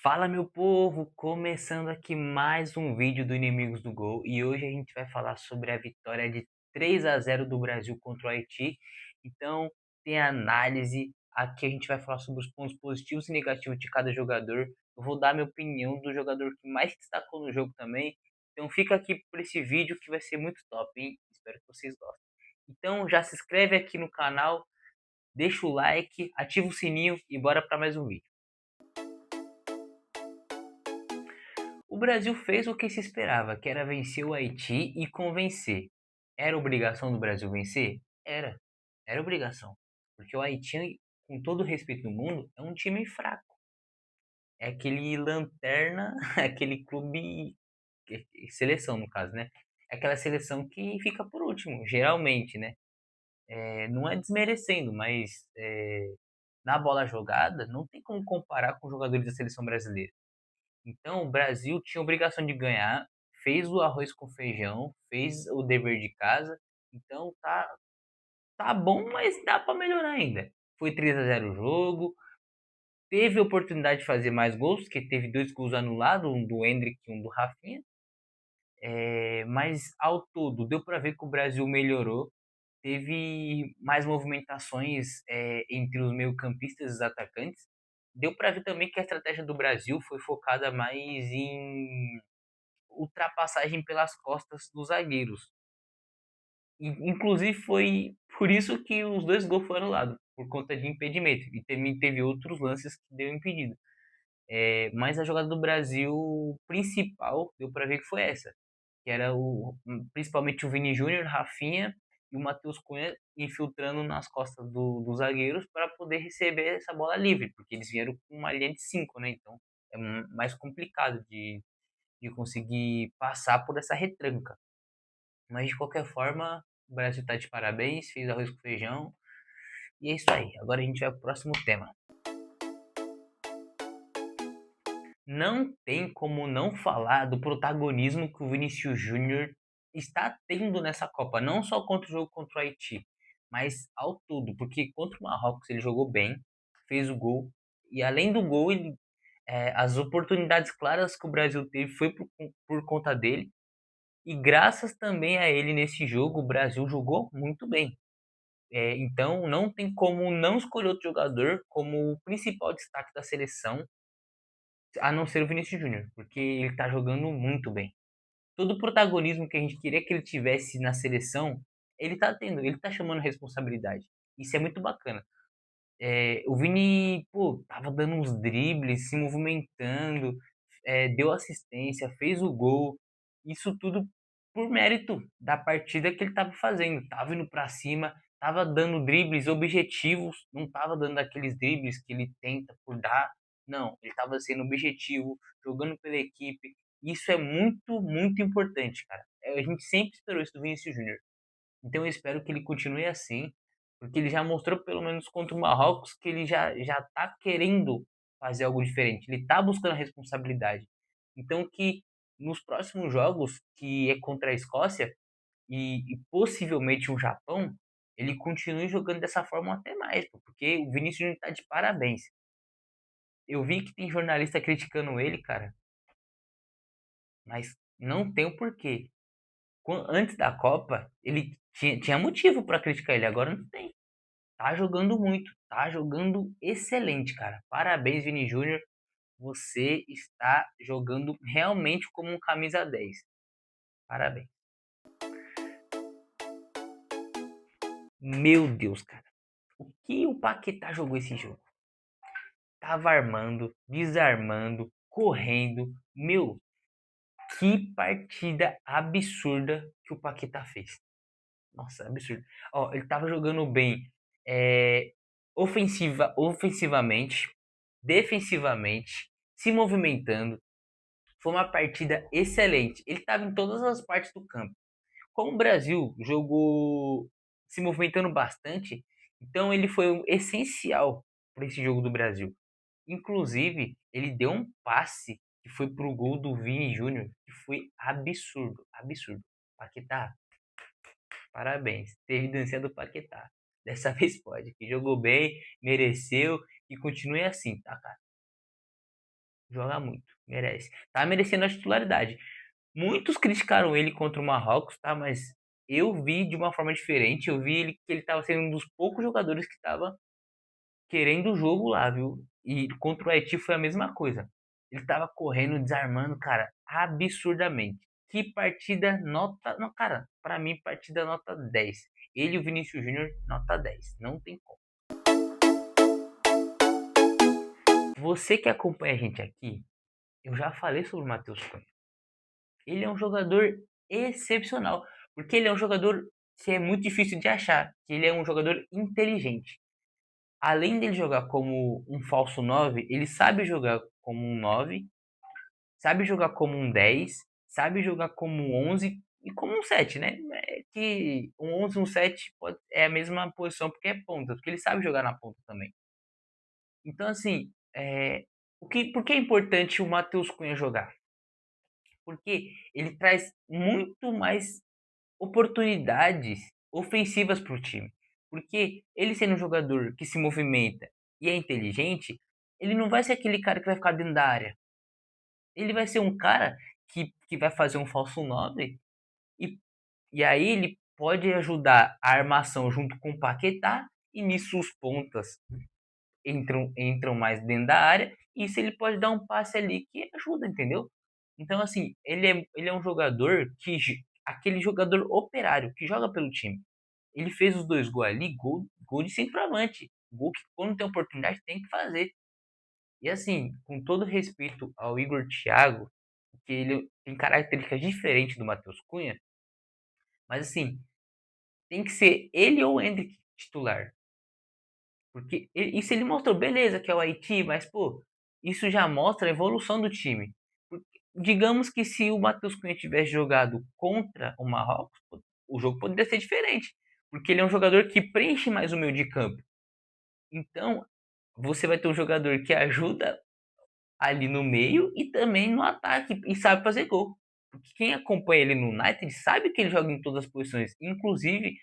Fala, meu povo! Começando aqui mais um vídeo do Inimigos do Gol, e hoje a gente vai falar sobre a vitória de 3-0 do Brasil contra o Haiti. Então, tem análise, aqui a gente vai falar sobre os pontos positivos e negativos de cada jogador. Eu vou dar a minha opinião do jogador que mais destacou no jogo também. Então fica aqui por esse vídeo que vai ser muito top, hein? Espero que vocês gostem. Então já se inscreve aqui no canal, deixa o like, ativa o sininho e bora para mais um vídeo. O Brasil fez o que se esperava, que era vencer o Haiti e convencer. Era obrigação do Brasil vencer? Era obrigação. Porque o Haiti, com todo o respeito do mundo, é um time fraco. É aquele lanterna, aquele clube, seleção no caso, né? É aquela seleção que fica por último, geralmente, né? Não é desmerecendo, mas na bola jogada não tem como comparar com os jogadores da seleção brasileira. Então, o Brasil tinha obrigação de ganhar, fez o arroz com feijão, fez o dever de casa. Então, tá bom, mas dá para melhorar ainda. Foi 3-0 o jogo, teve oportunidade de fazer mais gols, que teve dois gols anulados, um do Endrick e um do Rafinha. Mas ao todo, deu para ver que o Brasil melhorou. Teve mais movimentações entre os meio-campistas e os atacantes. Deu para ver também que a estratégia do Brasil foi focada mais em ultrapassagem pelas costas dos zagueiros. Inclusive foi por isso que os dois gols foram anulados, por conta de impedimento. E também teve outros lances que deu impedido. Mas a jogada do Brasil principal, deu para ver que foi essa. Que era principalmente o Vini Júnior, Rafinha e o Matheus Cunha infiltrando nas costas dos zagueiros para poder receber essa bola livre, porque eles vieram com uma linha de 5, né? Então é mais complicado de conseguir passar por essa retranca. Mas de qualquer forma, o Brasil tá de parabéns, fez arroz com feijão. E é isso aí. Agora a gente vai pro próximo tema. Não tem como não falar do protagonismo que o Vinícius Júnior está tendo nessa Copa, não só contra o jogo contra o Haiti, mas ao todo, porque contra o Marrocos ele jogou bem, fez o gol, e além do gol, as oportunidades claras que o Brasil teve foi por conta dele. E graças também a ele nesse jogo, o Brasil jogou muito bem. Então não tem como não escolher outro jogador como o principal destaque da seleção, a não ser o Vinícius Júnior, porque ele está jogando muito bem. Todo o protagonismo que a gente queria que ele tivesse na seleção, ele está tendo, ele está chamando responsabilidade. Isso é muito bacana. O Vini, pô, tava dando uns dribles, se movimentando, deu assistência, fez o gol. Isso tudo por mérito da partida que ele tava fazendo. Tava indo pra cima, tava dando dribles objetivos, não tava dando aqueles dribles que ele tenta por dar. Não, ele tava sendo objetivo, jogando pela equipe. Isso é muito, muito importante, cara. A gente sempre esperou isso do Vinícius Júnior. Então eu espero que ele continue assim, porque ele já mostrou, pelo menos contra o Marrocos, que ele já tá querendo fazer algo diferente. Ele tá buscando a responsabilidade. Então que nos próximos jogos, que é contra a Escócia e possivelmente o Japão, ele continue jogando dessa forma até mais, pô, porque o Vinícius Júnior tá de parabéns. Eu vi que tem jornalista criticando ele, cara, mas não tem o porquê. Antes da Copa, ele tinha motivo para criticar ele, agora não tem. Tá jogando muito, tá jogando excelente, cara. Parabéns, Vini Júnior. Você está jogando realmente como um camisa 10. Parabéns. Meu Deus, cara. O que o Paquetá jogou esse jogo? Tava armando, desarmando, correndo. Meu, que partida absurda que o Paquetá fez. Nossa, absurdo. Ó, ele tava jogando bem ofensivamente, defensivamente, se movimentando. Foi uma partida excelente. Ele estava em todas as partes do campo. Como o Brasil jogou se movimentando bastante, então ele foi essencial para esse jogo do Brasil. Inclusive, ele deu um passe que foi pro gol do Vini Júnior, que foi absurdo, absurdo. Paquetá, parabéns. Teve dancinha do Paquetá. Dessa vez pode. Que jogou bem, mereceu e continue assim, tá, cara? Joga muito, merece. Tá merecendo a titularidade. Muitos criticaram ele contra o Marrocos, tá? Mas eu vi de uma forma diferente. Eu vi ele que ele tava sendo um dos poucos jogadores que tava querendo o jogo lá, viu? E contra o Haiti foi a mesma coisa. Ele tava correndo, desarmando, cara, absurdamente. Que partida nota. Não, cara, pra mim, partida nota 10. Ele e o Vinícius Júnior, nota 10. Não tem como. Você que acompanha a gente aqui, eu já falei sobre o Matheus Cunha. Ele é um jogador excepcional. Porque ele é um jogador que é muito difícil de achar. Que ele é um jogador inteligente. Além dele jogar como um falso 9, ele sabe jogar como um 9, sabe jogar como um 10, sabe jogar como um 11 e como um 7, né? É que um 11 e um 7 é a mesma posição porque é ponta, porque ele sabe jogar na ponta também. Então, assim, por que é importante o Matheus Cunha jogar? Porque ele traz muito mais oportunidades ofensivas para o time. Porque ele sendo um jogador que se movimenta e é inteligente, ele não vai ser aquele cara que vai ficar dentro da área. Ele vai ser um cara que vai fazer um falso 9 e, e aí ele pode ajudar a armação junto com o Paquetá e nisso os pontas entram mais dentro da área e isso ele pode dar um passe ali que ajuda, entendeu? Então, assim, ele é um jogador aquele jogador operário que joga pelo time. Ele fez os dois gols ali, gol de centroavante. Gol que quando tem oportunidade tem que fazer. E assim, com todo respeito ao Igor Thiago, que ele tem características diferentes do Matheus Cunha, mas assim, tem que ser ele ou o Hendrick titular. Porque isso ele mostrou, beleza, que é o Haiti, mas pô, isso já mostra a evolução do time. Porque, digamos que se o Matheus Cunha tivesse jogado contra o Marrocos, o jogo poderia ser diferente. Porque ele é um jogador que preenche mais o meio de campo. Então, você vai ter um jogador que ajuda ali no meio e também no ataque e sabe fazer gol. Porque quem acompanha ele no United sabe que ele joga em todas as posições. Inclusive,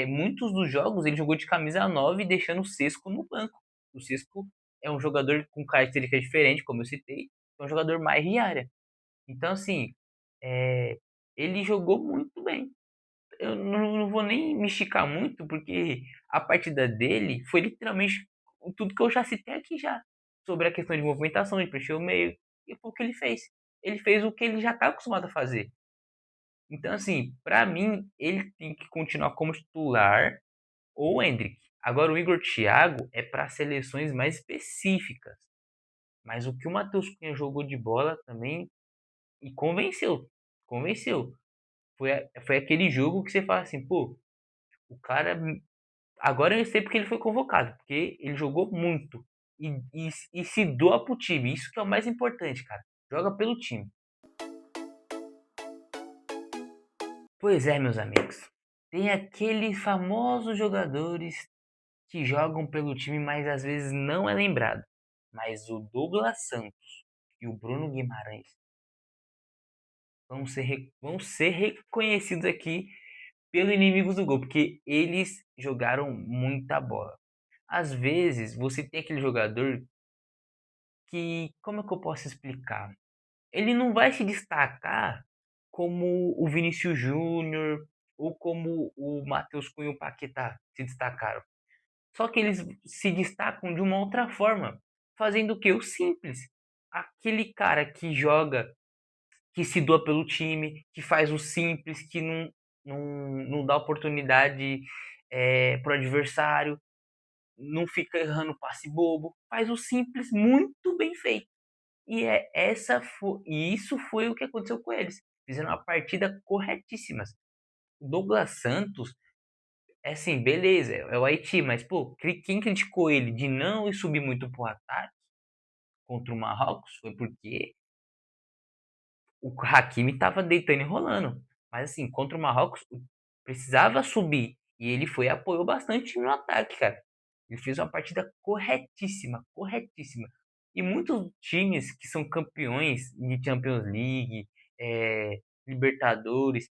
muitos dos jogos ele jogou de camisa 9 deixando o Sesco no banco. O Sesco é um jogador com características diferentes, como eu citei, é um jogador mais de área. Então, assim, é, ele jogou muito bem. Eu não vou nem me esticar muito, porque a partida dele foi literalmente tudo que eu já citei aqui já. Sobre a questão de movimentação, de preencher o meio. E foi o que ele fez. Ele fez o que ele já está acostumado a fazer. Então, assim, pra mim, ele tem que continuar como titular ou o Hendrick. Agora, o Igor Thiago é para seleções mais específicas. Mas o que o Matheus Cunha jogou de bola também e convenceu. Convenceu. Foi aquele jogo que você fala assim, pô, o cara. Agora eu sei porque ele foi convocado, porque ele jogou muito. E se doa pro time. Isso que é o mais importante, cara. Joga pelo time. Pois é, meus amigos. Tem aqueles famosos jogadores que jogam pelo time, mas às vezes não é lembrado. Mas o Douglas Santos e o Bruno Guimarães vão ser reconhecidos aqui pelos inimigos do gol, porque eles jogaram muita bola. Às vezes você tem aquele jogador que, como é que eu posso explicar? Ele não vai se destacar como o Vinícius Júnior ou como o Matheus Cunha e o Paquetá se destacaram. Só que eles se destacam de uma outra forma, fazendo o que? O simples. Aquele cara que joga, que se doa pelo time, que faz o simples, que não dá oportunidade pro adversário, não fica errando passe bobo, faz o simples muito bem feito. E isso foi o que aconteceu com eles. Fizeram uma partida corretíssimas. O Douglas Santos, é assim, beleza, é o Haiti, mas pô, quem criticou ele de não ir subir muito pro ataque contra o Marrocos foi porque o Hakimi tava deitando e rolando. Mas assim, contra o Marrocos, precisava subir. E ele foi e apoiou bastante no ataque, cara. Ele fez uma partida corretíssima, corretíssima. E muitos times que são campeões de Champions League, Libertadores,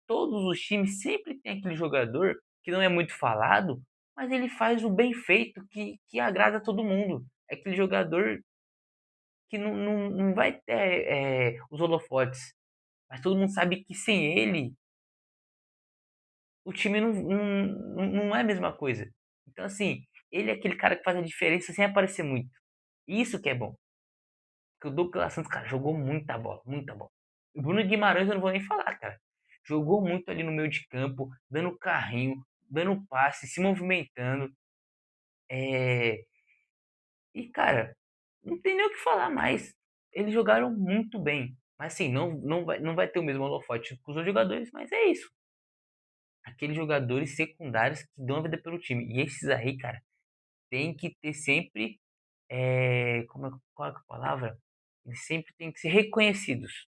todos os times sempre tem aquele jogador que não é muito falado, mas ele faz o bem feito que agrada todo mundo. É aquele jogador que não vai ter os holofotes. Mas todo mundo sabe que sem ele, o time não é a mesma coisa. Então, assim, ele é aquele cara que faz a diferença sem aparecer muito. Isso que é bom. Porque o Douglas Santos, cara, jogou muita bola, muita bola. O Bruno Guimarães eu não vou nem falar, cara. Jogou muito ali no meio de campo, dando carrinho, dando passe, se movimentando. É... E, cara, não tem nem o que falar mais. Eles jogaram muito bem. Mas, assim, não vai ter o mesmo holofote que os outros jogadores, mas é isso. Aqueles jogadores secundários que dão a vida pelo time. E esses aí, cara, tem que ter sempre. Qual é a palavra? Eles sempre têm que ser reconhecidos.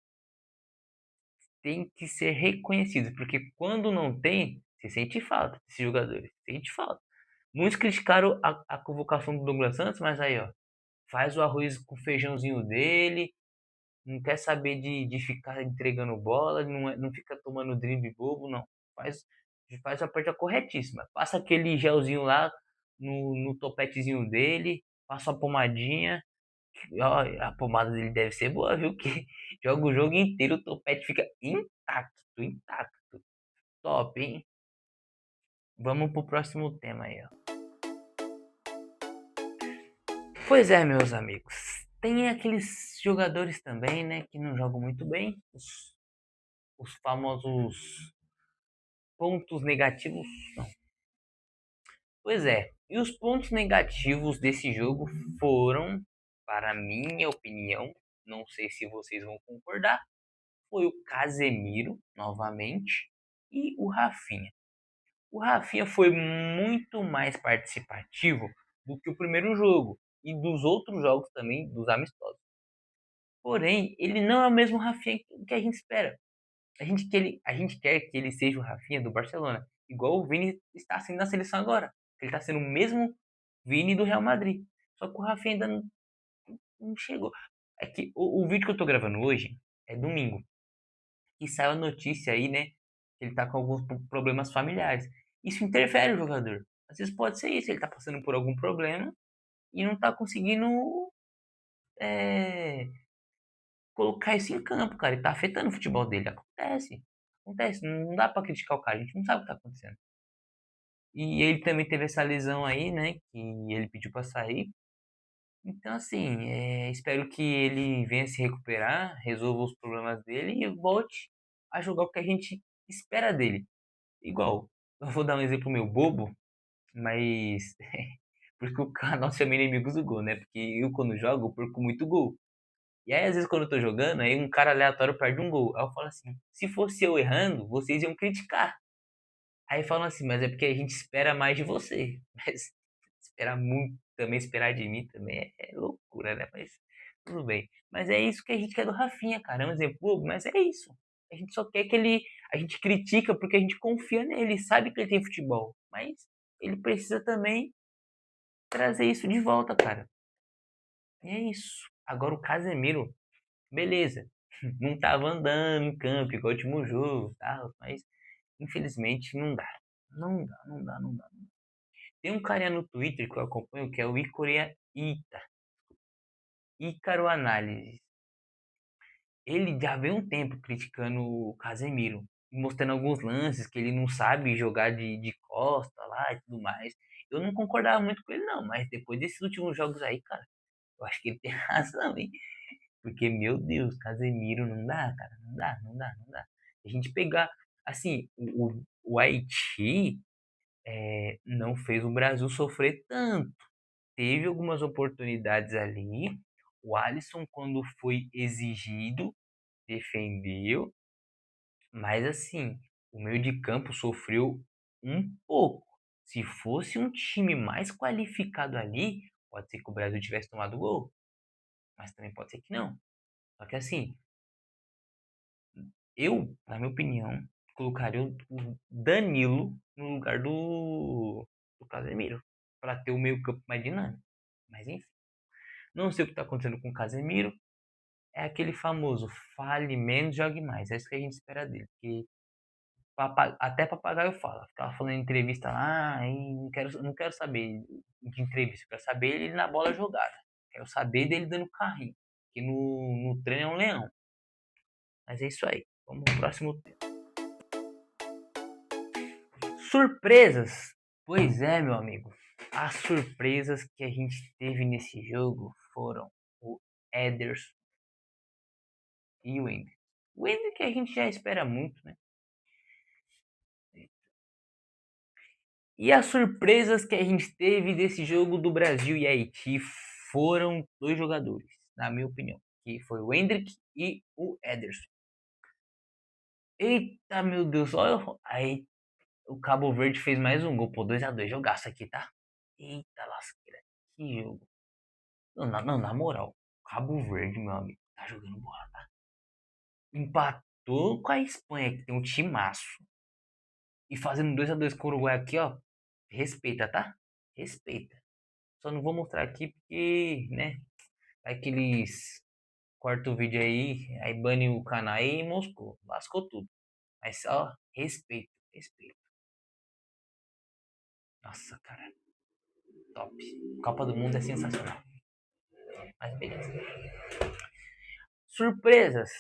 Tem que ser reconhecidos, porque quando não tem, você sente falta desses jogadores. Sente falta. Muitos criticaram a convocação do Douglas Santos, mas aí, ó, faz o arroz com o feijãozinho dele, não quer saber de ficar entregando bola, não fica tomando drible bobo, não. Faz a parte corretíssima. Passa aquele gelzinho lá no topetezinho dele, passa a pomadinha. Ó, a pomada dele deve ser boa, viu? Que joga o jogo inteiro, o topete fica intacto, intacto. Top, hein? Vamos pro próximo tema aí, ó. Pois é, meus amigos. Tem aqueles jogadores também, né, que não jogam muito bem. Os famosos pontos negativos. Não. Pois é. E os pontos negativos desse jogo foram, para minha opinião, não sei se vocês vão concordar, foi o Casemiro, novamente, e o Rafinha. O Rafinha foi muito mais participativo do que o primeiro jogo e dos outros jogos também, dos amistosos. Porém, ele não é o mesmo Rafinha que a gente espera. A gente quer que ele seja o Rafinha do Barcelona, igual o Vini está sendo na seleção agora. Ele está sendo o mesmo Vini do Real Madrid. Só que o Rafinha ainda não chegou. É que o vídeo que eu tô gravando hoje é domingo. E saiu a notícia aí, né? Que ele tá com alguns problemas familiares. Isso interfere no jogador. Às vezes pode ser isso, ele tá passando por algum problema e não tá conseguindo é, colocar isso em campo, cara. E tá afetando o futebol dele. Acontece. Acontece. Não dá pra criticar o cara, a gente não sabe o que tá acontecendo. E ele também teve essa lesão aí, né? Que ele pediu pra sair. Então, assim, espero que ele venha se recuperar, resolva os problemas dele e volte a jogar o que a gente espera dele. Igual, eu vou dar um exemplo meio bobo, mas porque o canal chama inimigos do gol, né? Porque eu, quando jogo, eu perco muito gol. E aí, às vezes, quando eu tô jogando, aí um cara aleatório perde um gol. Aí eu falo assim: se fosse eu errando, vocês iam criticar. Aí falam assim: mas é porque a gente espera mais de você. Mas esperar muito, também esperar de mim também é loucura, né? Mas tudo bem. Mas é isso que a gente quer do Rafinha, cara. É um exemplo bobo, mas é isso. A gente só quer que ele. A gente critica porque a gente confia nele, sabe que ele tem futebol. Mas ele precisa também trazer isso de volta, cara. E é isso. Agora o Casemiro, beleza. Não tava andando em campo igual o último jogo, tá? Mas infelizmente não dá. Não dá, não dá, não dá. Tem um carinha no Twitter que eu acompanho que é o Ícaro Análise. Ele já vem um tempo criticando o Casemiro, mostrando alguns lances que ele não sabe jogar de costa lá e tudo mais. Eu não concordava muito com ele, não, mas depois desses últimos jogos aí, cara, eu acho que ele tem razão, hein? Porque, meu Deus, Casemiro não dá, cara, não dá, não dá, não dá. A gente pegar, assim, o Haiti não fez o Brasil sofrer tanto. Teve algumas oportunidades ali. O Alisson, quando foi exigido, defendeu, mas assim, o meio de campo sofreu um pouco. Se fosse um time mais qualificado ali, pode ser que o Brasil tivesse tomado gol, mas também pode ser que não. Só que assim, eu, na minha opinião, colocaria o Danilo no lugar do Casemiro, para ter o meio campo mais dinâmico. Mas enfim, não sei o que está acontecendo com o Casemiro. É aquele famoso fale menos, jogue mais. É isso que a gente espera dele. Porque até papagaio fala. Ficava falando em entrevista lá, e não quero saber de entrevista. Eu quero saber ele na bola jogada. Quero saber dele dando carrinho. porque no treino é um leão. Mas é isso aí. Vamos pro próximo tema. Surpresas. Pois é, meu amigo. As surpresas que a gente teve nesse jogo foram o Ederson e o Ender. O Ender que a gente já espera muito, né? E as surpresas que a gente teve desse jogo do Brasil e Haiti foram dois jogadores, na minha opinião, que foi o Endrick e o Ederson. Eita, meu Deus, olha aí o Cabo Verde fez mais um gol, pô, 2-2, jogaço aqui, tá? Eita lasqueira, que jogo. Não, na moral, Cabo Verde, meu amigo, tá jogando bola, tá? Empatou com a Espanha, que tem um timaço. E fazendo 2-2 com o Uruguai aqui, ó. Respeita, tá? Respeita. Só não vou mostrar aqui porque, né? Vai que eles cortam o vídeo aí bane o canal aí e moscou. Lascou tudo. Mas, ó, respeito, respeito. Nossa, cara. Top. Copa do Mundo é sensacional. Mas beleza. Surpresas.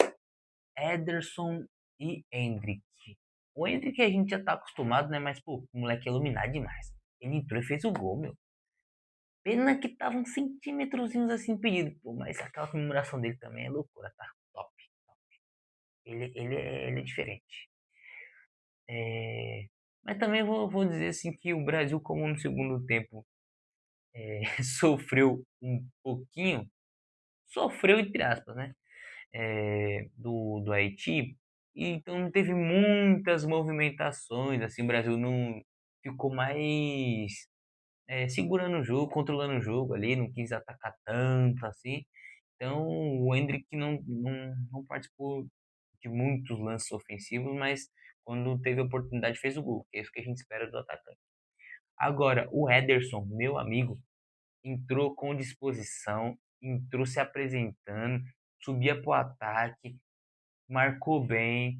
Ederson e Hendrick. O Hendrick a gente já tá acostumado, né? Mas, pô, o moleque é iluminado demais. Ele entrou e fez o gol, meu. Pena que tava uns centímetrozinhos assim impedido, pô. Mas aquela comemoração dele também é loucura, tá? Top. Ele é diferente. É... Mas também vou dizer assim que o Brasil, como no segundo tempo, sofreu um pouquinho, sofreu entre aspas, né? Do Haiti, e então não teve muitas movimentações, assim, o Brasil não ficou mais segurando o jogo, controlando o jogo ali, não quis atacar tanto assim. Então o Endrick não participou de muitos lances ofensivos, mas quando teve a oportunidade fez o gol, que é isso que a gente espera do atacante. Agora, o Ederson, meu amigo, entrou com disposição, entrou se apresentando, subia pro ataque, marcou bem,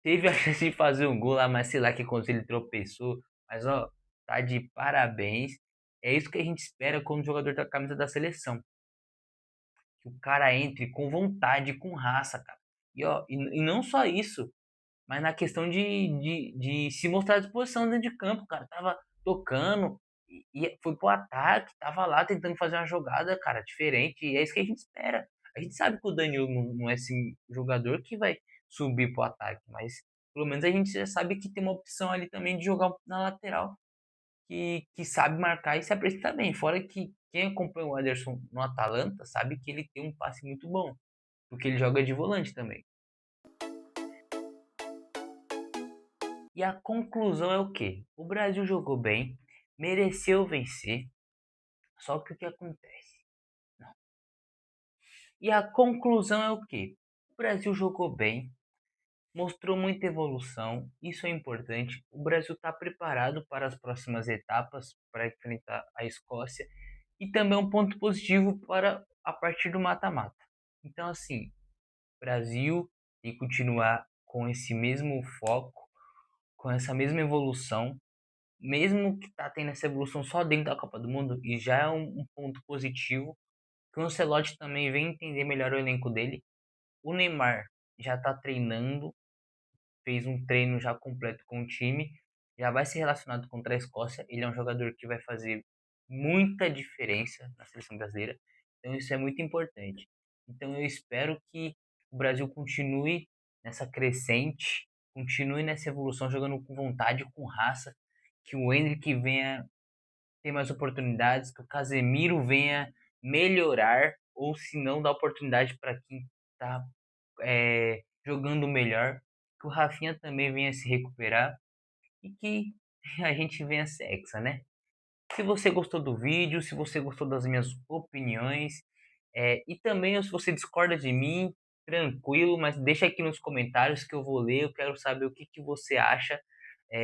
teve a chance de fazer um gol lá, mas sei lá que quando ele tropeçou. Mas ó, tá de parabéns. É isso que a gente espera quando o jogador tá com a camisa da seleção. Que o cara entre com vontade, com raça, cara. E ó, e não só isso, mas na questão de se mostrar à disposição dentro de campo, cara. Tava tocando e foi pro ataque, tava lá tentando fazer uma jogada, cara, diferente. E é isso que a gente espera. A gente sabe que o Danilo não é esse jogador que vai subir pro ataque, mas pelo menos a gente já sabe que tem uma opção ali também de jogar na lateral, que sabe marcar e se apresentar bem. Fora que quem acompanha o Ederson no Atalanta sabe que ele tem um passe muito bom, porque ele joga de volante também. E a conclusão é o quê? O Brasil jogou bem, mereceu vencer, só que o que acontece? Não. E a conclusão é o quê? O Brasil jogou bem, mostrou muita evolução, isso é importante. O Brasil está preparado para as próximas etapas, para enfrentar a Escócia, e também um ponto positivo para a partir do mata-mata. Então, assim, o Brasil tem que continuar com esse mesmo foco, com essa mesma evolução, mesmo que tá tendo essa evolução só dentro da Copa do Mundo, e já é um ponto positivo, que o Ancelotti também vem entender melhor o elenco dele. O Neymar já tá treinando, fez um treino já completo com o time, já vai ser relacionado contra a Escócia. Ele é um jogador que vai fazer muita diferença na seleção brasileira, então isso é muito importante. Então eu espero que o Brasil continue nessa crescente, continue nessa evolução, jogando com vontade, com raça, que o Endrick venha ter mais oportunidades, que o Casemiro venha melhorar, ou se não, dar oportunidade para quem está jogando melhor, que o Rafinha também venha se recuperar e que a gente venha ser hexa, né? Se você gostou do vídeo, se você gostou das minhas opiniões, e também se você discorda de mim, tranquilo, mas deixa aqui nos comentários que eu vou ler, eu quero saber o que, que você acha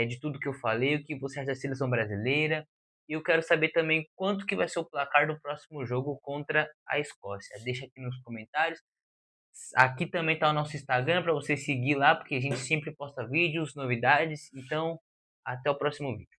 de tudo que eu falei, o que você acha da seleção brasileira, e eu quero saber também quanto que vai ser o placar do próximo jogo contra a Escócia. Deixa aqui nos comentários. Aqui também está o nosso Instagram para você seguir lá, porque a gente sempre posta vídeos, novidades. Então, até o próximo vídeo.